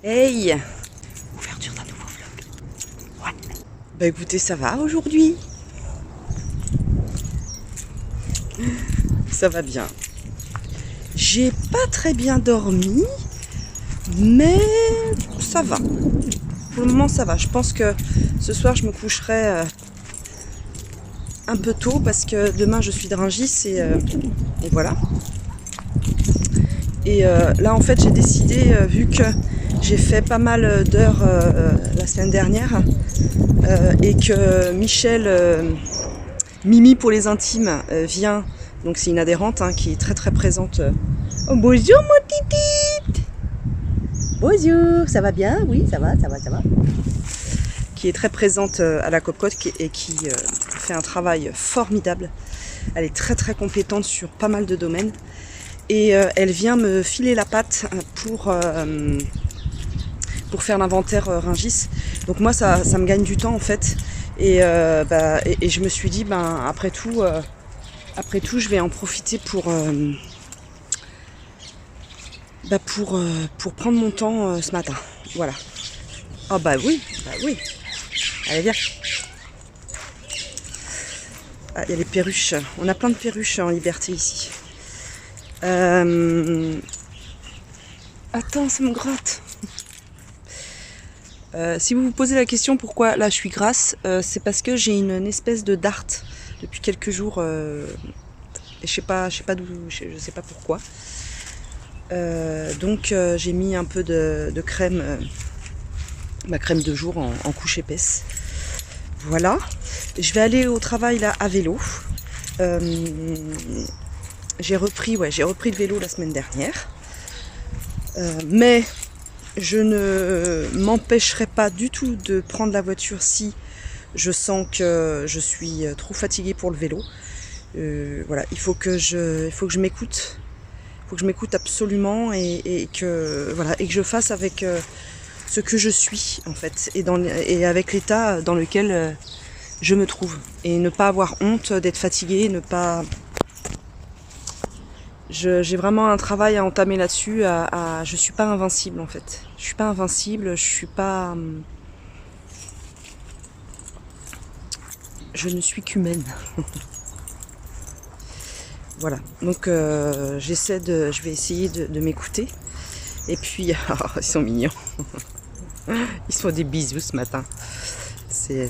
Hey! Ouverture d'un nouveau vlog. Ouais. Bah écoutez, ça va aujourd'hui? Ça va bien. J'ai pas très bien dormi, mais ça va. Pour le moment, ça va. Je pense que ce soir, je me coucherai un peu tôt parce que demain, je suis de Rungis et voilà. Et là, en fait, j'ai décidé, vu que j'ai fait pas mal d'heures la semaine dernière et que Michel, Mimi pour les intimes, vient, donc c'est une adhérente qui est très très présente. Oh, bonjour mon titi! Bonjour, ça va bien? Oui, ça va. Qui est très présente à la Cocotte et qui fait un travail formidable. Elle est très très compétente sur pas mal de domaines. Et elle vient me filer la patte pour faire l'inventaire Rungis. Donc moi ça me gagne du temps en fait. Et je me suis dit après tout je vais en profiter pour prendre mon temps ce matin. Voilà. Ah bah oui. Allez viens. Ah, il y a les perruches. On a plein de perruches en liberté ici. Attends, ça me gratte. Si vous vous posez la question pourquoi là je suis grasse, c'est parce que j'ai une espèce de darte depuis quelques jours. Et je sais pas d'où, je sais pas pourquoi. Donc j'ai mis un peu de crème, ma crème de jour en couche épaisse. Voilà. Je vais aller au travail là à vélo. J'ai repris le vélo la semaine dernière. Mais je ne m'empêcherai pas du tout de prendre la voiture si je sens que je suis trop fatiguée pour le vélo. Voilà, il faut que je m'écoute. Il faut que je m'écoute absolument et que je fasse avec ce que je suis en fait et avec l'état dans lequel je me trouve et ne pas avoir honte d'être fatiguée, j'ai vraiment un travail à entamer là-dessus. Je suis pas invincible en fait. Je suis pas invincible. Je ne suis qu'humaine. Voilà. Donc je vais essayer de m'écouter. Et puis, ils sont mignons. Ils sont des bisous ce matin. C'est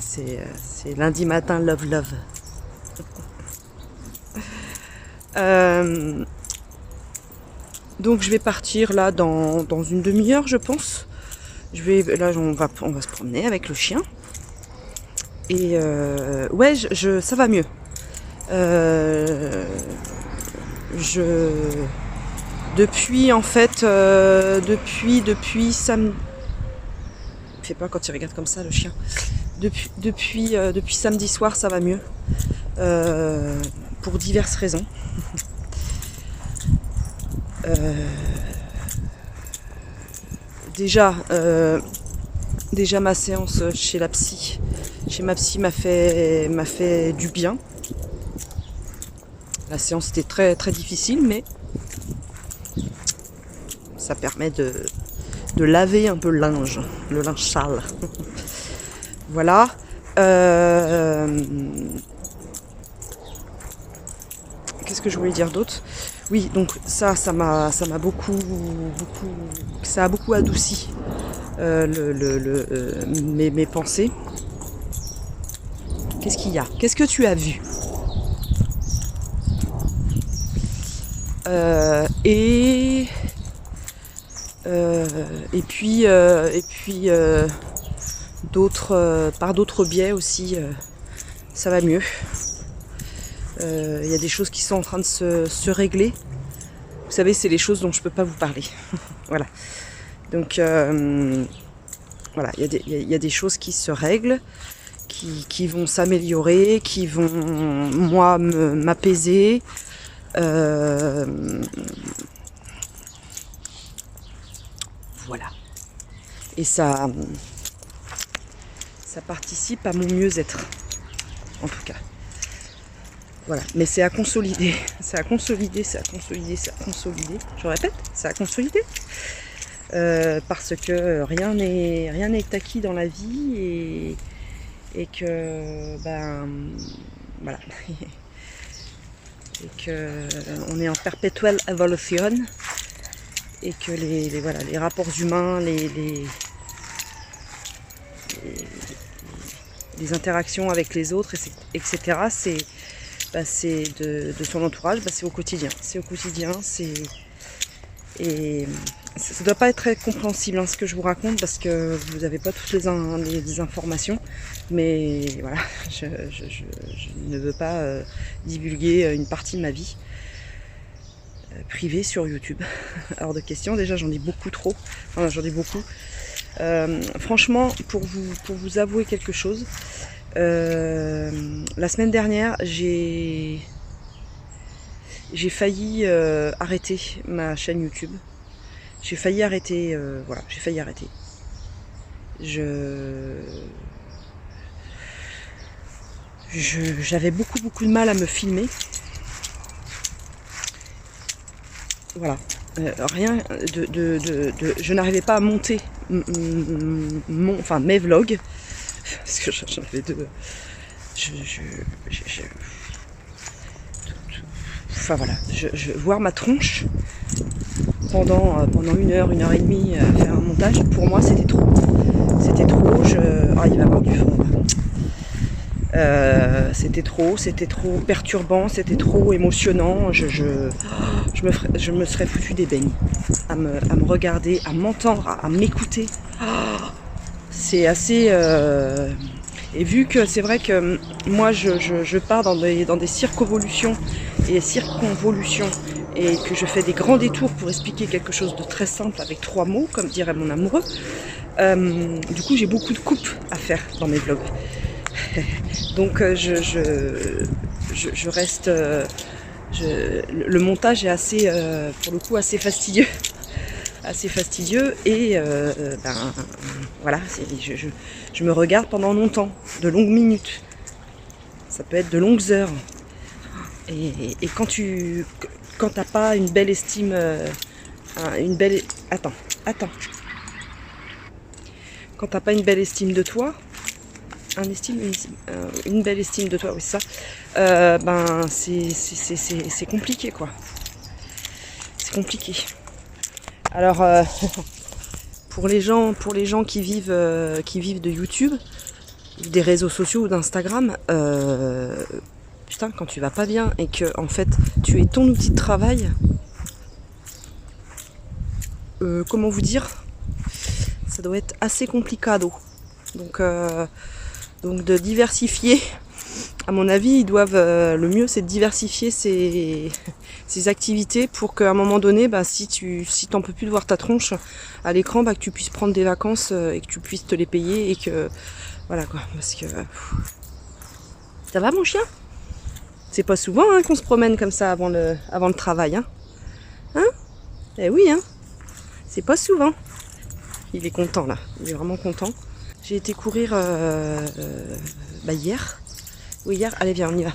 lundi matin, love. Donc je vais partir là dans une demi-heure, je pense. On va se promener avec le chien. Et ouais, ça va mieux. Depuis samedi. Il fait pas quand il regarde comme ça le chien. Depuis samedi soir, ça va mieux. Pour diverses raisons. Déjà ma séance chez ma psy m'a fait du bien. La séance était très très difficile, mais ça permet de laver un peu le linge sale. Voilà. Qu'est-ce que je voulais dire d'autre? Oui, donc ça m'a beaucoup, ça a beaucoup adouci mes pensées. Qu'est-ce qu'il y a? Qu'est-ce que tu as vu? Et puis par d'autres biais aussi, ça va mieux. Il y a des choses qui sont en train de se régler. Vous savez, c'est les choses dont je peux pas vous parler. Voilà. Donc voilà, il y a des choses qui se règlent, qui vont s'améliorer, qui vont moi m'apaiser. Voilà. Et ça participe à mon mieux-être, en tout cas. Voilà, mais c'est à consolider. Je répète, c'est à consolider. parce que rien n'est acquis dans la vie et que ben voilà et que on est en perpétuelle évolution et que voilà, les rapports humains, les interactions avec les autres, etc. C'est de son entourage, c'est au quotidien. C'est au quotidien, et ça ne doit pas être très compréhensible ce que je vous raconte parce que vous n'avez pas toutes les informations. Mais voilà, je ne veux pas divulguer une partie de ma vie privée sur YouTube. Hors de question, déjà j'en ai beaucoup trop. Enfin, j'en ai beaucoup. Franchement, pour vous avouer quelque chose, la semaine dernière, j'ai failli arrêter ma chaîne YouTube. J'ai failli arrêter, voilà, j'ai failli arrêter. J'avais beaucoup de mal à me filmer. Voilà. Rien je n'arrivais pas à monter mes vlogs parce que j'en avais deux. Enfin voilà, voir ma tronche pendant 1 heure, 1 heure et demie, faire un montage, pour moi c'était trop. C'était trop, ah, il va y avoir du fond là. C'était trop perturbant, c'était trop émotionnant. Je me serais foutu des beignes à me regarder, à m'entendre, à m'écouter. C'est assez... Et vu que c'est vrai que moi je pars dans des circonvolutions et circonvolutions et que je fais des grands détours pour expliquer quelque chose de très simple avec 3 mots, comme dirait mon amoureux, du coup j'ai beaucoup de coupes à faire dans mes vlogs. Donc je reste... le montage est assez, pour le coup, assez fastidieux. Assez fastidieux et voilà, je me regarde pendant longtemps, de longues minutes. Ça peut être de longues heures. Et quand t'as pas une belle estime, attends. Quand t'as pas une belle estime de toi, une belle estime de toi, oui c'est ça. C'est compliqué quoi. C'est compliqué. Alors pour les gens qui vivent de YouTube, des réseaux sociaux ou d'Instagram, putain, quand tu vas pas bien et que en fait tu es ton outil de travail, comment vous dire, ça doit être assez complicado. Donc de diversifier, à mon avis, ils doivent, le mieux c'est de diversifier ces activités pour qu'à un moment donné, si t'en peux plus de voir ta tronche à l'écran, que tu puisses prendre des vacances et que tu puisses te les payer et que voilà quoi, parce que ça va mon chien? C'est pas souvent qu'on se promène comme ça avant le travail, hein? Eh oui, hein? C'est pas souvent. Il est content là, il est vraiment content. J'ai été courir hier. Oui, hier, allez viens, on y va.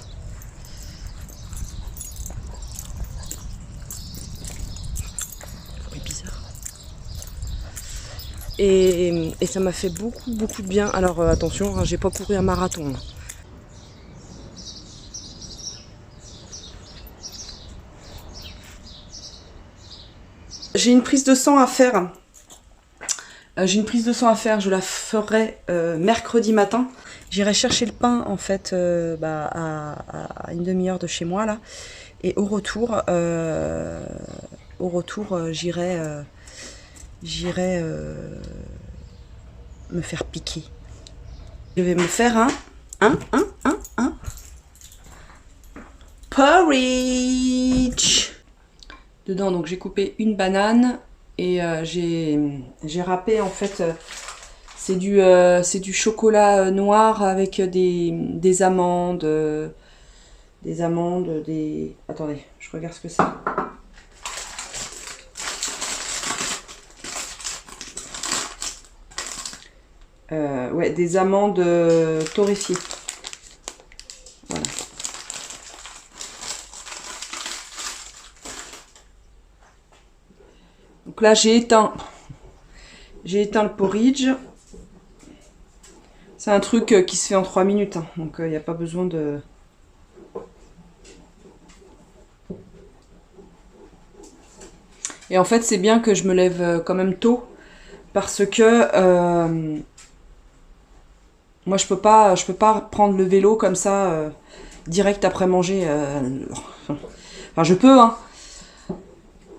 Et ça m'a fait beaucoup de bien. Alors attention, j'ai pas couru un marathon. J'ai une prise de sang à faire. Je la ferai mercredi matin. J'irai chercher le pain en fait à une demi-heure de chez moi là. Et au retour, j'irai me faire piquer. Je vais me faire un porridge. Dedans, donc j'ai coupé une banane et j'ai râpé en fait. C'est du chocolat noir avec des amandes. Attendez, je regarde ce que c'est. Ouais, des amandes torréfiées. Voilà. Donc là, j'ai éteint J'ai éteint le porridge. C'est un truc qui se fait en 3 minutes, hein, donc il n'y a pas besoin de... Et en fait, c'est bien que je me lève quand même tôt, parce que moi, je peux pas prendre le vélo comme ça, direct après manger. Enfin, je peux, hein,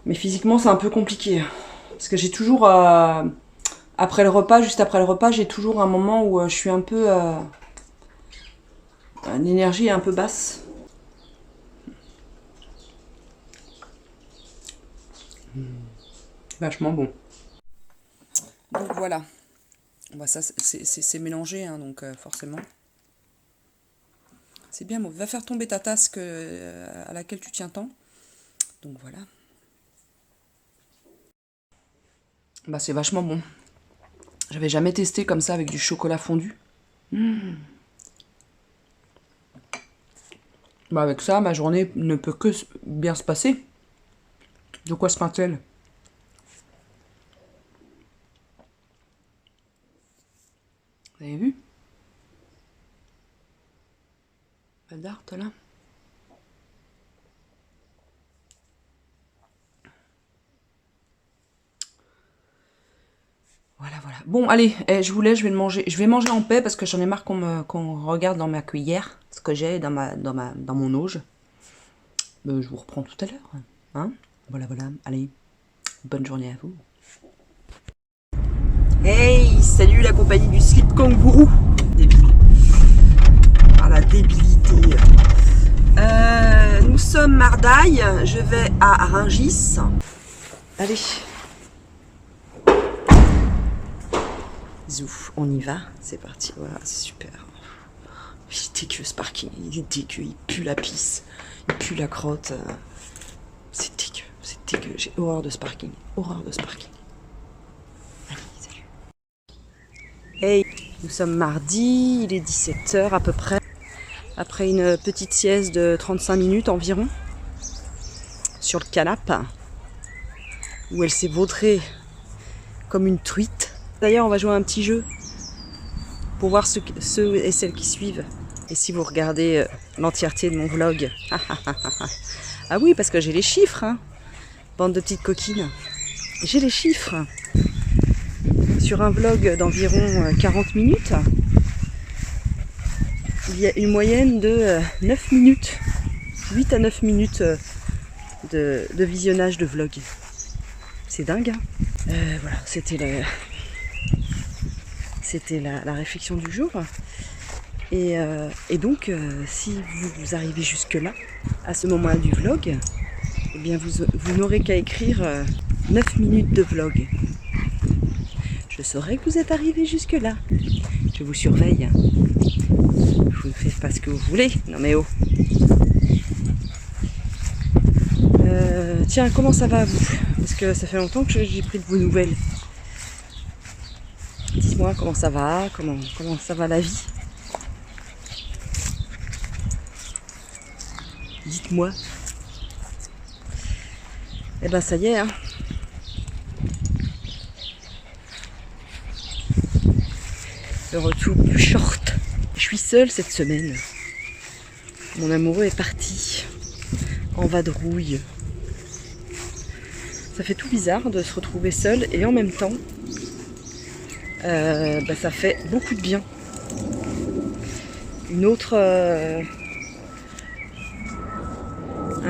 mais physiquement, c'est un peu compliqué. Parce que j'ai toujours... après le repas, juste après le repas, j'ai toujours un moment où je suis un peu... l'énergie est un peu basse. Vachement bon. Donc voilà. Bah ça, c'est mélangé, hein, donc forcément. C'est bien, bon. Va faire tomber ta tasse à laquelle tu tiens tant. Donc voilà. Bah c'est vachement bon. J'avais jamais testé comme ça avec du chocolat fondu. Bah avec ça, ma journée ne peut que bien se passer. De quoi se plaint-elle? Vous avez vu? Pas d'art là. Voilà, voilà. Bon, allez, je vous laisse, je vais le manger. Je vais manger en paix parce que j'en ai marre qu'on regarde dans ma cuillère ce que j'ai dans mon auge. Je vous reprends tout à l'heure. Hein? Voilà, voilà. Allez, bonne journée à vous. Hey, salut la compagnie du slip kangourou. Débile. Par la débilité. Nous sommes mardaille. Je vais à Rungis. Allez. Zouf, on y va. C'est parti. Voilà, c'est super. Il est dégueu ce parking. Il est dégueu. Il pue la pisse. Il pue la crotte. C'est dégueu. C'est dégueu. J'ai horreur de ce parking. Horreur de ce parking. Allez, salut. Hey, nous sommes mardi, il est 17h à peu près. Après une petite sieste de 35 minutes environ. Sur le canapé. Où elle s'est vautrée comme une truite. D'ailleurs, on va jouer à un petit jeu. Pour voir ceux et celles qui suivent. Et si vous regardez l'entièreté de mon vlog. Ah oui, parce que j'ai les chiffres, hein. Bande de petites coquines. J'ai les chiffres. Sur un vlog d'environ 40 minutes, il y a une moyenne de 9 minutes. 8 à 9 minutes de visionnage de vlog. C'est dingue, hein. Voilà, c'était la réflexion du jour. Et donc, si vous arrivez jusque-là, à ce moment-là du vlog, eh bien vous n'aurez qu'à écrire 9 minutes de vlog. Je saurai que vous êtes arrivé jusque-là. Je vous surveille. Vous ne faites pas ce que vous voulez. Non mais oh. Tiens, comment ça va vous? Parce que ça fait longtemps que j'ai pris de vos nouvelles. Dites-moi comment ça va, comment ça va la vie. Dites-moi. Eh ben ça y est, hein. Le retour du short. Je suis seule cette semaine. Mon amoureux est parti en vadrouille. Ça fait tout bizarre de se retrouver seule et en même temps, ça fait beaucoup de bien. Un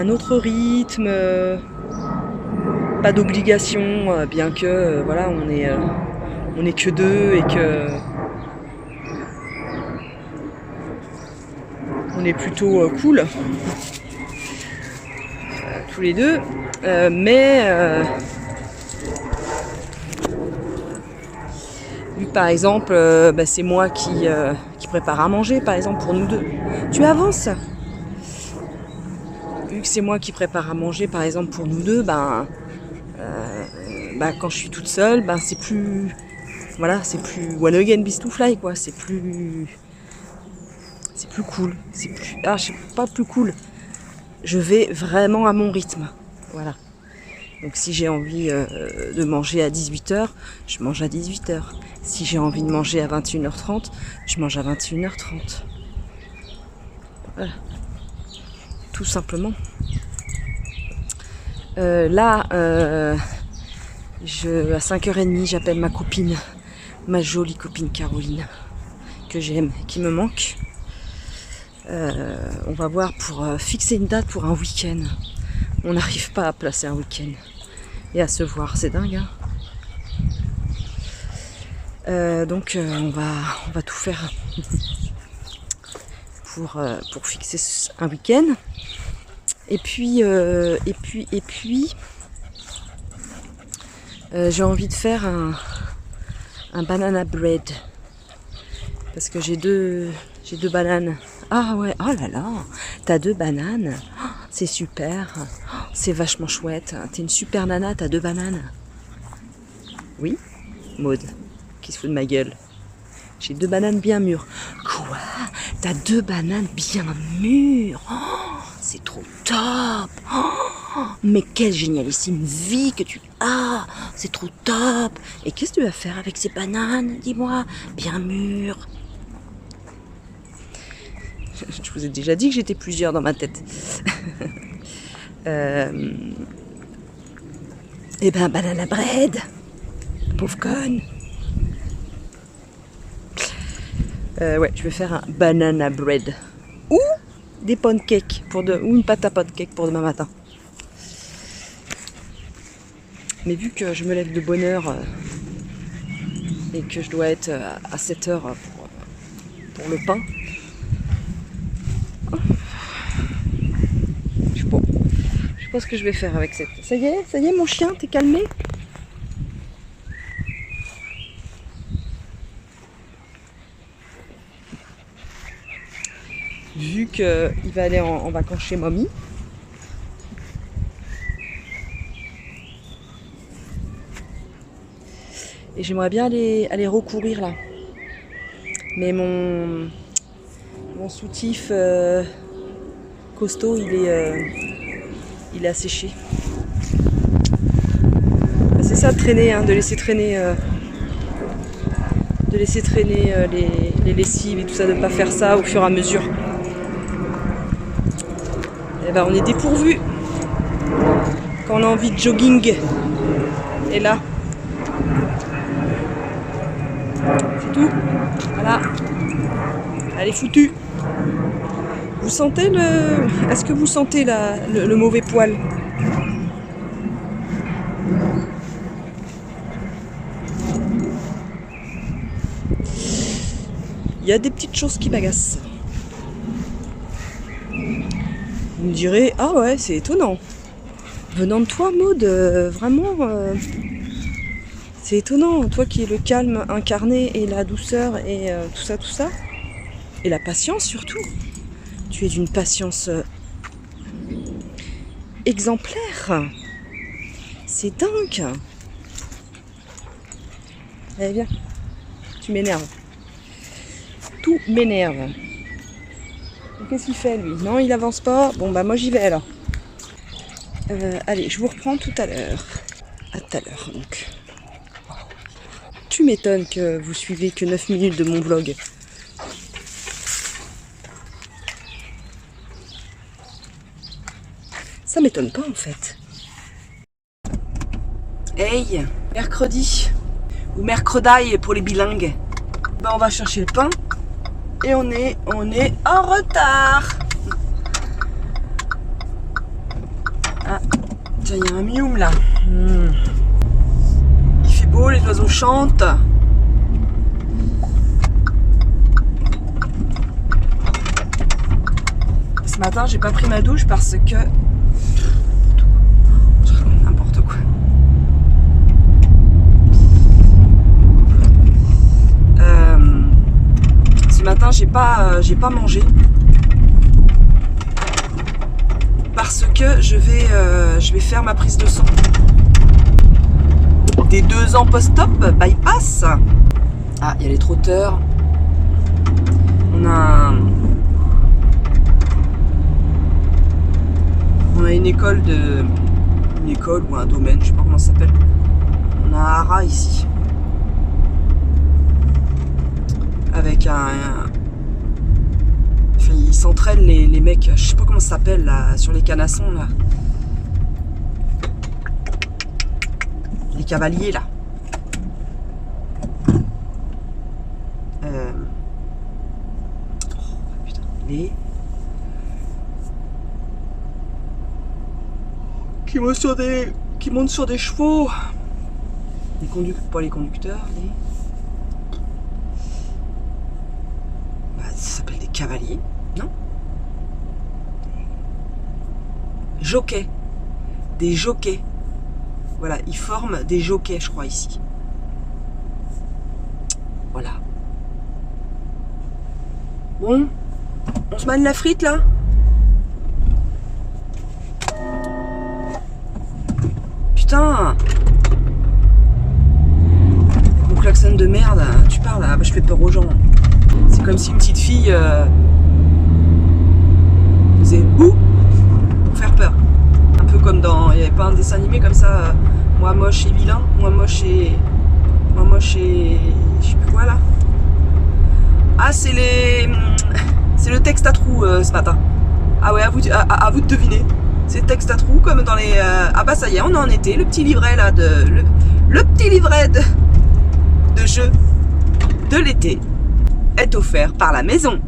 autre rythme, pas d'obligation, bien que voilà, on est que deux et que on est plutôt cool tous les deux, mais vu que par exemple c'est moi qui prépare à manger par exemple pour nous deux. Tu avances. Vu que c'est moi qui prépare à manger par exemple pour nous deux, quand je suis toute seule, c'est plus, voilà, c'est plus one again beast to fly quoi, c'est plus cool, c'est plus, je sais pas, plus cool. Je vais vraiment à mon rythme, voilà. Donc si j'ai envie de manger à 18h, je mange à 18h. Si j'ai envie de manger à 21h30, je mange à 21h30. Voilà. Tout simplement. Là, à 5h30, j'appelle ma copine, ma jolie copine Caroline, que j'aime et qui me manque. On va voir pour fixer une date pour un week-end. On n'arrive pas à placer un week-end et à se voir, c'est dingue. Hein. Donc on va tout faire pour fixer un week-end. Et puis j'ai envie de faire un banana bread parce que j'ai deux bananes. Ah ouais, oh là là, t'as 2 bananes, oh, c'est super, oh, c'est vachement chouette. T'es une super nana, t'as 2 bananes. Oui, Maud, qui se fout de ma gueule. J'ai 2 bananes bien mûres. Quoi? T'as 2 bananes bien mûres? Oh, c'est trop top! Oh, mais quelle génialissime vie que tu as! C'est trop top! Et qu'est-ce que tu vas faire avec ces bananes? Dis-moi, bien mûres. Je vous ai déjà dit que j'étais plusieurs dans ma tête. Eh ben, banana bread, pauvre conne. Ouais, je vais faire un banana bread. Ou des pancakes, ou une pâte à pancakes pour demain matin. Mais vu que je me lève de bonne heure et que je dois être à 7h pour le pain, je sais pas ce que je vais faire avec cette... Ça y est mon chien, t'es calmé? Vu qu'il va aller en vacances chez mamie. Et j'aimerais bien aller recourir là. Mais mon soutif costaud, il est asséché. C'est ça de traîner, hein, de laisser traîner les lessives et tout ça, de ne pas faire ça au fur et à mesure. Et ben on est dépourvu quand on a envie de jogging. Et là, c'est tout. Voilà. Elle est foutue. Vous sentez Est-ce que vous sentez le mauvais poil? Il y a des petites choses qui m'agacent. Vous me direz, ah ouais, c'est étonnant. Venant de toi, Maud, vraiment, c'est étonnant. Toi qui es le calme incarné et la douceur et tout ça. Et la patience surtout. Tu es d'une patience exemplaire. C'est dingue. Allez, viens. Tu m'énerves. Tout m'énerve. Qu'est-ce qu'il fait lui? Non, il avance pas. Bon bah moi j'y vais alors. Allez, je vous reprends tout à l'heure. À tout à l'heure donc. Tu m'étonnes que vous suivez que 9 minutes de mon vlog. Ça m'étonne pas en fait. Hey, mercredi ou mercredi pour les bilingues. Ben, on va chercher le pain et on est en retard. Ah, tiens, il y a un mioum là. Il fait beau, les oiseaux chantent. Ce matin, j'ai pas pris ma douche parce que... N'importe quoi. Ce matin, j'ai pas mangé. Parce que je vais faire ma prise de sang. Des 2 ans post-op, bypass. Ah, il y a les trotteurs. On a une école une école ou un domaine, je sais pas comment ça s'appelle. On a un haras ici. Avec enfin, ils s'entraînent les mecs, je sais pas comment ça s'appelle là, sur les canassons là. Les cavaliers là. Oh, putain, qui montent sur des chevaux. Pas les conducteurs, ça s'appelle des cavaliers, non? Jockeys. Des jockeys. Voilà, ils forment des jockeys, je crois, ici. Voilà. Bon, on se mène la frite, là? Putain! Mon klaxon de merde, tu parles, là, je fais peur aux gens. C'est comme si une petite fille faisait bouh pour faire peur. Un peu comme dans. Il n'y avait pas un dessin animé comme ça. Moi moche et vilain. Moi moche et. Je sais plus quoi là. Ah, c'est le texte à trous ce matin. Ah ouais, à vous de deviner. C'est le texte à trous comme dans les. Ah bah ça y est, on est en été. Le petit livret là le petit livret de jeu de l'été est offert par la maison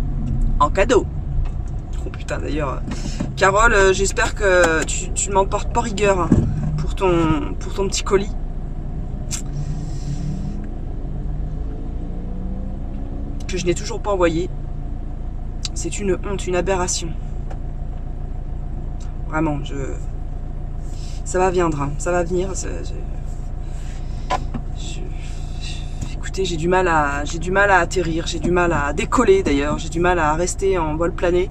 en cadeau. Oh putain, d'ailleurs, Carole, j'espère que tu ne m'emportes pas rigueur hein, pour ton petit colis. Que je n'ai toujours pas envoyé. C'est une honte, une aberration. Vraiment, ça va viendre, hein, ça va venir. Écoutez, j'ai du mal à atterrir, j'ai du mal à décoller d'ailleurs, j'ai du mal à rester en vol plané,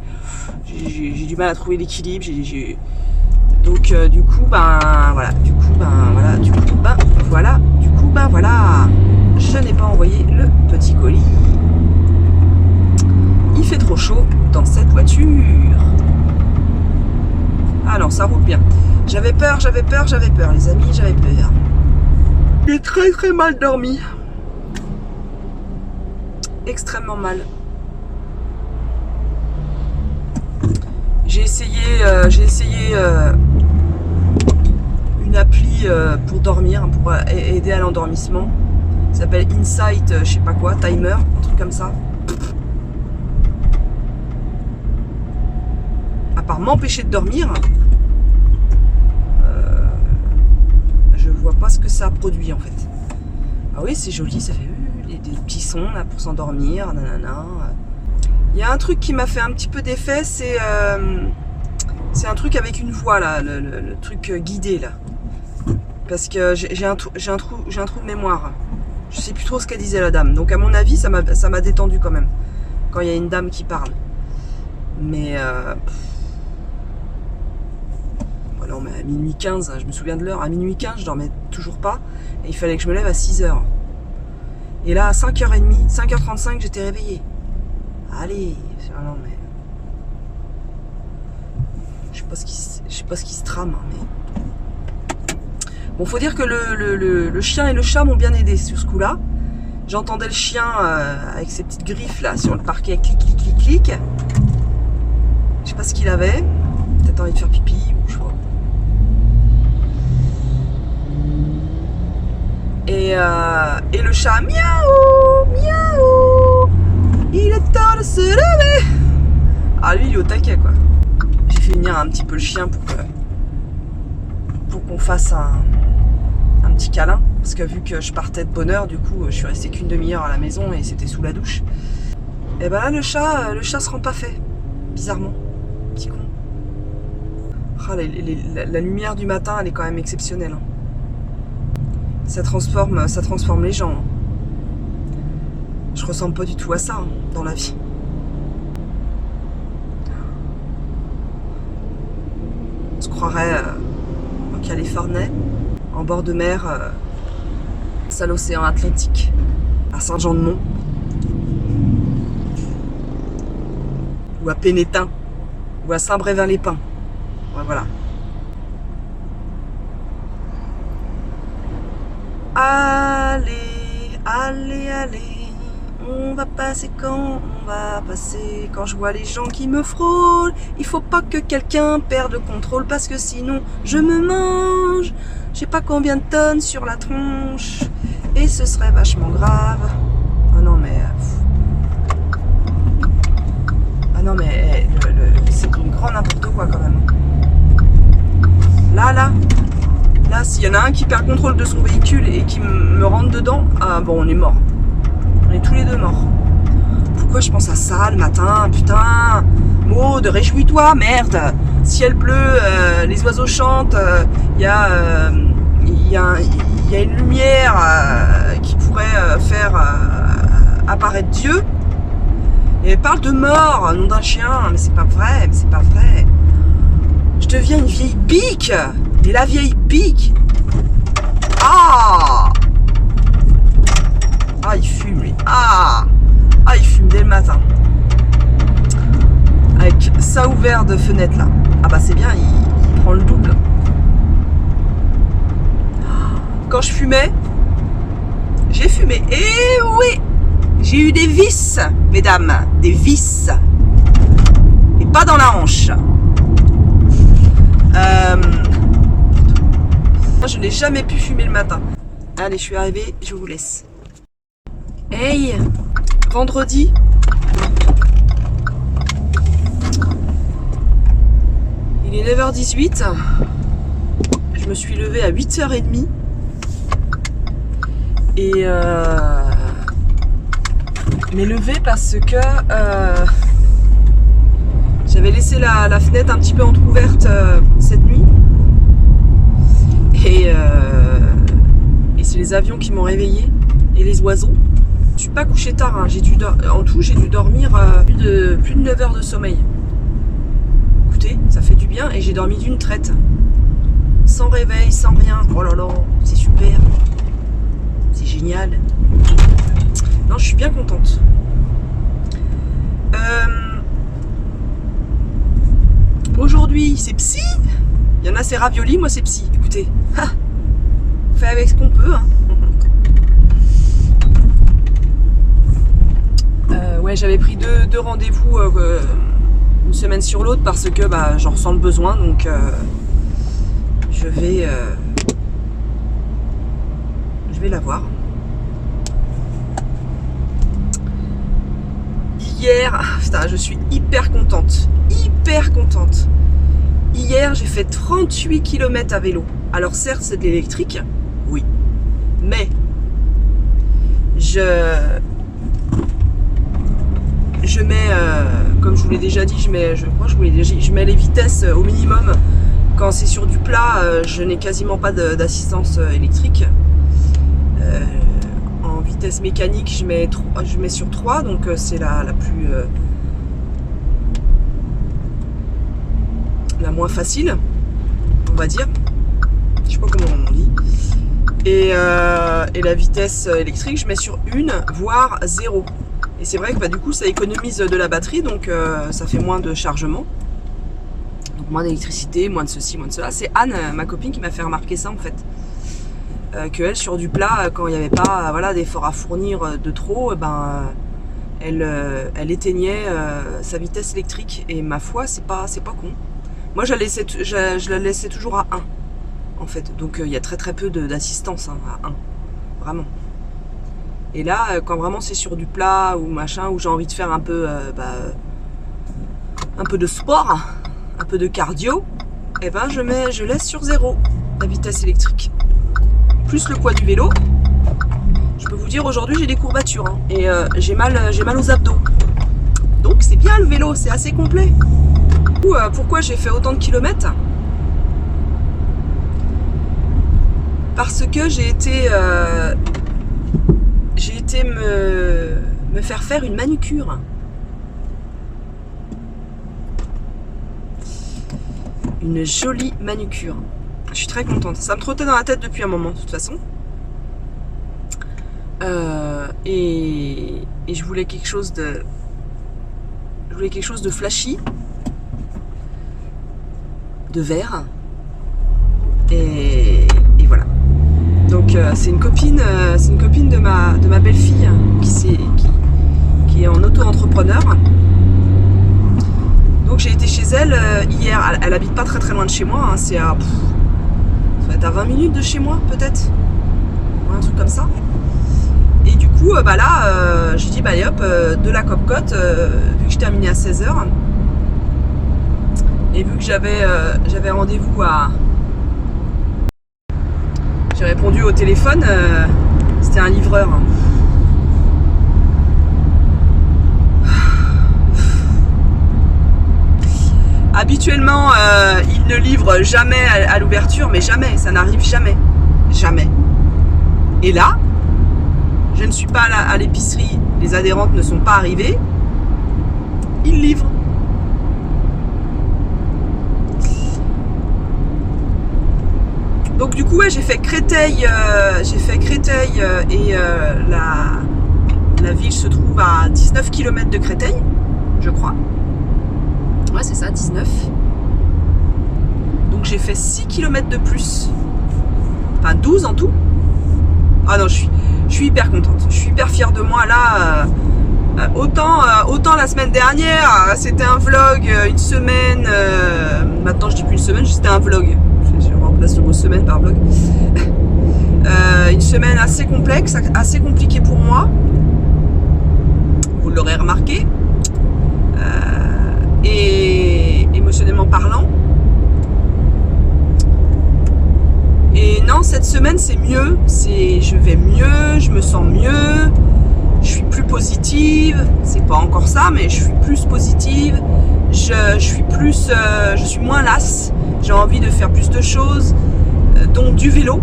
j'ai du mal à trouver l'équilibre, donc du coup voilà, je n'ai pas envoyé le petit colis. Il fait trop chaud dans cette voiture. Ah non, ça roule bien. J'avais peur, les amis, j'avais peur. J'ai très très mal dormi. Extrêmement mal. J'ai essayé une appli pour dormir, pour aider à l'endormissement. Ça s'appelle Insight, je sais pas quoi, Timer, un truc comme ça. À part m'empêcher de dormir, je vois pas ce que ça produit en fait. Ah oui, c'est joli, ça fait des petits sons là pour s'endormir, nanana. Il y a un truc qui m'a fait un petit peu d'effet, c'est un truc avec une voix là, le truc guidé là. Parce que j'ai un trou de mémoire. Je sais plus trop ce qu'elle disait la dame. Donc à mon avis, ça m'a détendu quand même. Quand il y a une dame qui parle. Mais non, mais à minuit 15, je me souviens de l'heure, à minuit 15, je dormais toujours pas. Et il fallait que je me lève à 6h. Et là, à 5h30, 5h35, j'étais réveillée. Allez, non mais... Je sais pas ce qui se trame, hein, mais... Bon, faut dire que le chien et le chat m'ont bien aidé sur ce coup-là. J'entendais le chien avec ses petites griffes là sur le parquet, clic, clic, clic, clic. Je sais pas ce qu'il avait. Peut-être envie de faire pipi ou je sais pas. Et le chat, miaou, miaou, il est temps de se lever. Ah lui il est au taquet quoi. J'ai fait venir un petit peu le chien pour qu'on fasse un petit câlin. Parce que vu que je partais de bonne heure, du coup je suis restée qu'une demi-heure à la maison et c'était sous la douche. Et ben là le chat se rend pas fait. Bizarrement. Petit con. Oh, la lumière du matin elle est quand même exceptionnelle. Ça transforme les gens. Je ressemble pas du tout à ça hein, dans la vie. On se croirait en Californie, en bord de mer, à l'océan Atlantique, à Saint-Jean-de-Mont, ou à Pénétin, ou à Saint-Brévin-les-Pins. Ouais, voilà. Allez, allez, allez, on va passer quand on va passer. Quand je vois les gens qui me frôlent, il faut pas que quelqu'un perde le contrôle parce que sinon je me mange. Je sais pas combien de tonnes sur la tronche et ce serait vachement grave. Ah non mais... Ah non mais c'est une grande n'importe quoi quand même. Là, s'il y en a un qui perd le contrôle de son véhicule et qui me rentre dedans, ah bon, on est mort. On est tous les deux morts. Pourquoi je pense à ça le matin? Putain, Maud, réjouis-toi, merde. Ciel bleu, les oiseaux chantent, il y a une lumière qui pourrait faire apparaître Dieu. Et elle parle de mort, nom d'un chien, mais c'est pas vrai, Je deviens une vieille pique. Et la vieille pique. Ah, il fume lui. Il fume dès le matin. Avec ça ouvert de fenêtre là. Ah bah c'est bien, il prend le double. Quand je fumais, j'ai fumé. Et oui, j'ai eu des vis, mesdames. Des vis. Et pas dans la hanche. Je n'ai jamais pu fumer le matin. Allez, je suis arrivée, je vous laisse. Hey, vendredi. Il est 9h18. Je me suis levée à 8h30. Et mais levée parce que j'avais laissé la fenêtre un petit peu entrouverte cette nuit. Et c'est les avions qui m'ont réveillée et les oiseaux. Je suis pas couchée tard, hein. En tout j'ai dû dormir plus de 9 heures de sommeil. Écoutez, ça fait du bien et j'ai dormi d'une traite. Sans réveil, sans rien. Oh là là, c'est super. C'est génial. Non, je suis bien contente. Aujourd'hui, c'est psy. Il y en a, c'est ravioli, moi c'est psy. Écoutez, on fait avec ce qu'on peut. Hein. Ouais, j'avais pris deux rendez-vous une semaine sur l'autre parce que j'en ressens le besoin, donc je vais la voir. Hier, putain, je suis hyper contente. Hier, j'ai fait 38 km à vélo. Alors certes, c'est de l'électrique, oui. Mais je mets, comme je vous l'ai déjà dit, je mets les vitesses au minimum. Quand c'est sur du plat, je n'ai quasiment pas d'assistance électrique. En vitesse mécanique, je mets sur 3, donc c'est la plus... la moins facile, on va dire. Je sais pas comment on dit. Et la vitesse électrique, je mets sur 1, voire 0. Et c'est vrai que du coup, ça économise de la batterie, donc ça fait moins de chargement. Donc moins d'électricité, moins de ceci, moins de cela. C'est Anne, ma copine, qui m'a fait remarquer ça en fait. Qu'elle, sur du plat, quand il n'y avait pas d'effort à fournir de trop, elle éteignait sa vitesse électrique. Et ma foi, c'est pas con. Moi, je la laissais toujours à 1, en fait. Donc, il y a très peu d'assistance à 1. Vraiment. Et là, quand vraiment c'est sur du plat ou machin, où j'ai envie de faire un peu de sport, un peu de cardio, je laisse sur 0 la vitesse électrique. Plus le poids du vélo. Je peux vous dire, aujourd'hui, j'ai des courbatures. Hein, et j'ai mal aux abdos. Donc, c'est bien le vélo, c'est assez complet. Pourquoi j'ai fait autant de kilomètres? Parce que j'ai été me faire une manucure. Une jolie manucure. Je suis très contente. Ça me trottait dans la tête depuis un moment, de toute façon. Et je voulais quelque chose de... flashy. De vert. Et voilà. Donc c'est une copine de ma belle-fille qui est en auto-entrepreneur. Donc j'ai été chez elle hier. Elle habite pas très très loin de chez moi, hein. C'est à, ça va être à 20 minutes de chez moi peut-être, un truc comme ça. Et du coup là j'ai dit allez hop, de la Copcote, vu que je terminais à 16h et vu que j'avais rendez-vous j'ai répondu au téléphone, c'était un livreur. Habituellement, il ne livre jamais à l'ouverture, mais jamais, ça n'arrive jamais. Jamais. Et là, je ne suis pas à l'épicerie, les adhérentes ne sont pas arrivées, il livre. Donc du coup, ouais, j'ai fait Créteil et la ville se trouve à 19 km de Créteil, je crois. Ouais, c'est ça, 19. Donc j'ai fait 6 km de plus. Enfin 12 en tout. Ah non, je suis hyper contente. Je suis hyper fière de moi là. Autant la semaine dernière, c'était un vlog, une semaine. Maintenant je dis plus une semaine, c'était un vlog. Je remplace le mot semaine par vlog. Une semaine assez complexe, assez compliquée pour moi. Vous l'aurez remarqué. Et émotionnellement parlant. Et non, cette semaine c'est mieux, je vais mieux, je me sens mieux, je suis plus positive, c'est pas encore ça, mais je suis plus positive, je suis moins lasse, j'ai envie de faire plus de choses, dont du vélo.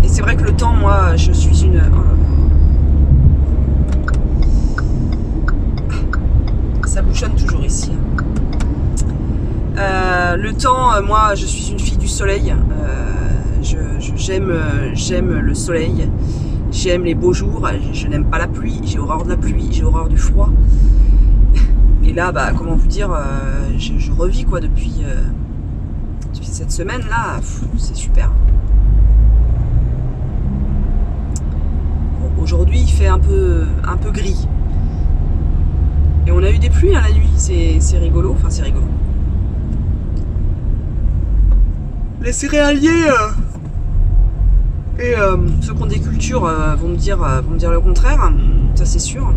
Et c'est vrai que le temps, moi, je suis une... Ça bouchonne toujours ici. Le temps, moi, je suis une fille du soleil. J'aime le soleil. J'aime les beaux jours. Je n'aime pas la pluie. J'ai horreur de la pluie. J'ai horreur du froid. Et là, comment vous dire, je revis quoi depuis cette semaine-là. C'est super. Bon, aujourd'hui, il fait un peu gris. Et on a eu des pluies la nuit. C'est rigolo. Enfin, c'est rigolo. Les céréaliers et ceux qui ont des cultures vont me dire le contraire, ça c'est sûr.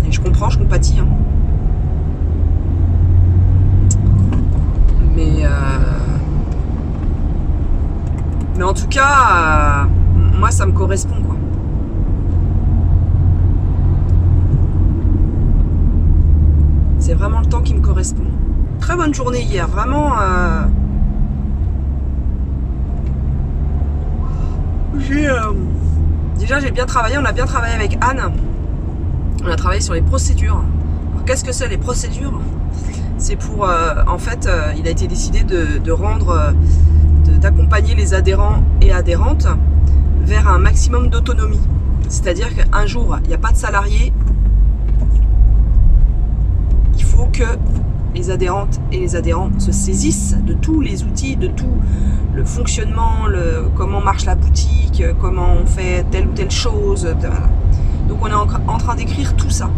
Et je comprends, je compatis. Hein. Mais en tout cas, moi ça me correspond quoi. C'est vraiment le temps qui me correspond. Très bonne journée hier, vraiment. Déjà j'ai bien travaillé, on a bien travaillé avec Anne. On a travaillé sur les procédures. Alors qu'est-ce que c'est les procédures? C'est pour, en fait, il a été décidé d'accompagner les adhérents et adhérentes vers un maximum d'autonomie. C'est-à-dire qu'un jour, il n'y a pas de salarié, il faut que les adhérentes et les adhérents se saisissent de tous les outils, de tout le fonctionnement, comment marche la boutique, comment on fait telle ou telle chose. Voilà. Donc on est en train d'écrire tout ça.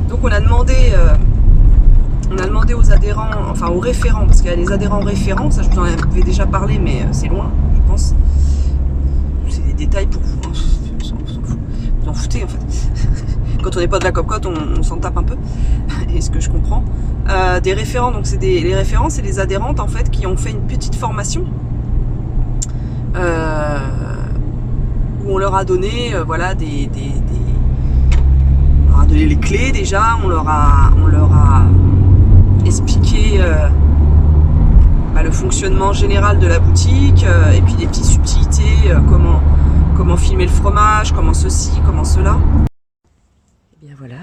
Donc on a demandé aux adhérents, enfin aux référents, parce qu'il y a les adhérents référents, ça je vous en avais déjà parlé, mais c'est loin, je pense. C'est des détails pour vous, hein. Vous en foutez en fait. Quand on n'est pas de la Copcote, on s'en tape un peu, et ce que je comprends. Des référents, donc les référents, c'est les adhérentes en fait qui ont fait une petite formation où on leur a donné, voilà, on leur a donné les clés déjà, on leur a expliqué le fonctionnement général de la boutique, et puis des petites subtilités, comment filmer le fromage, comment ceci, comment cela. Et bien voilà.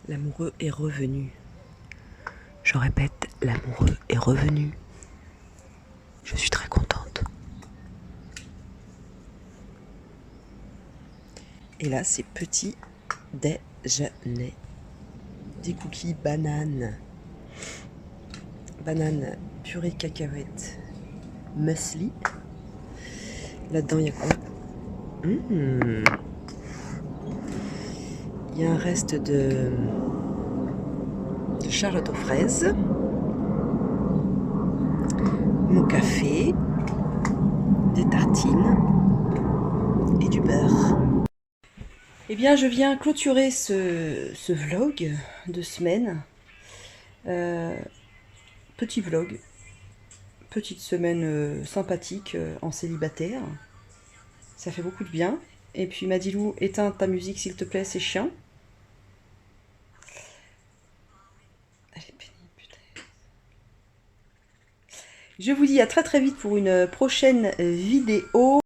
L'amoureux est revenu. Je répète, l'amoureux est revenu. Je suis très contente. Et là, c'est petit déjeuner. Des cookies bananes. Banane purée cacahuète. Muesli. Là-dedans, il y a quoi? Il y a un reste de charlotte aux fraises. Mon café. Des tartines. Et du beurre. Eh bien, je viens clôturer ce vlog de semaine. Petit vlog. Petite semaine sympathique en célibataire. Ça fait beaucoup de bien. Et puis Madilou, éteins ta musique s'il te plaît, c'est chiant. Elle est pénible, putain. Je vous dis à très très vite pour une prochaine vidéo.